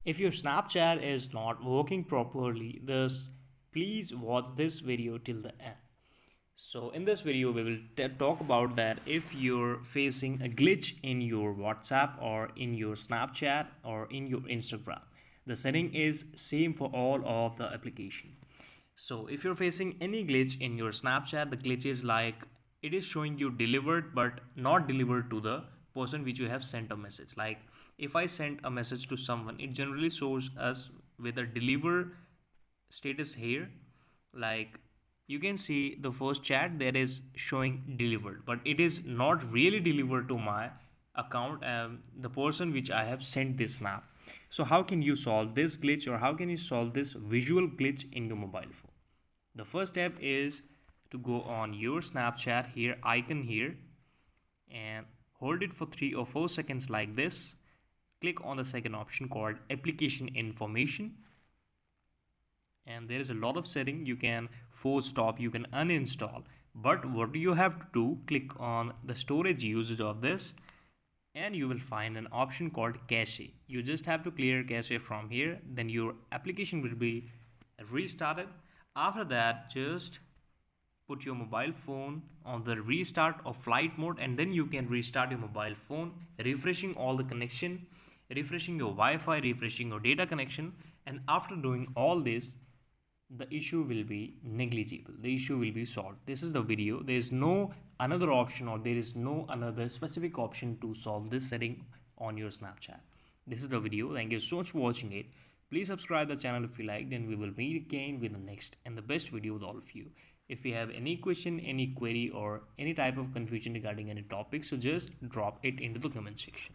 If your Snapchat is not working properly, thus please watch this video till the end. So in this video we will talk about that if you're facing a glitch in your WhatsApp or in your Snapchat or in your Instagram. The setting is same for all of the application. So if you're facing any glitch in your Snapchat, the glitch is like it is showing you delivered but not delivered to the person which you have sent a message. Like if I send a message to someone, it generally shows us with a deliver status here. Like you can see the first chat that is showing delivered, but it is not really delivered to my account, the person which I have sent this snap. So how can you solve this glitch, or how can you solve this visual glitch in your mobile phone? The first step is to go on your Snapchat here icon here and hold it for 3 or 4 seconds like this. Click on the second option called application information, and there is a lot of setting. You can force stop, you can uninstall, but what you have to do, click on the storage usage of this and you will find an option called cache. You just have to clear cache from here, then your application will be restarted. After that, just put your mobile phone on the restart or flight mode, and then you can restart your mobile phone, refreshing all the connection, refreshing your Wi-Fi, refreshing your data connection, and after doing all this, the issue will be negligible, the issue will be solved. This is the video. There is no another option, or there is no another specific option to solve this setting on your Snapchat. This is the video. Thank you so much for watching it. Please subscribe the channel if you liked, and we will meet again with the next and the best video with all of you. If you have any question, any query, or any type of confusion regarding any topic, so just drop it into the comment section.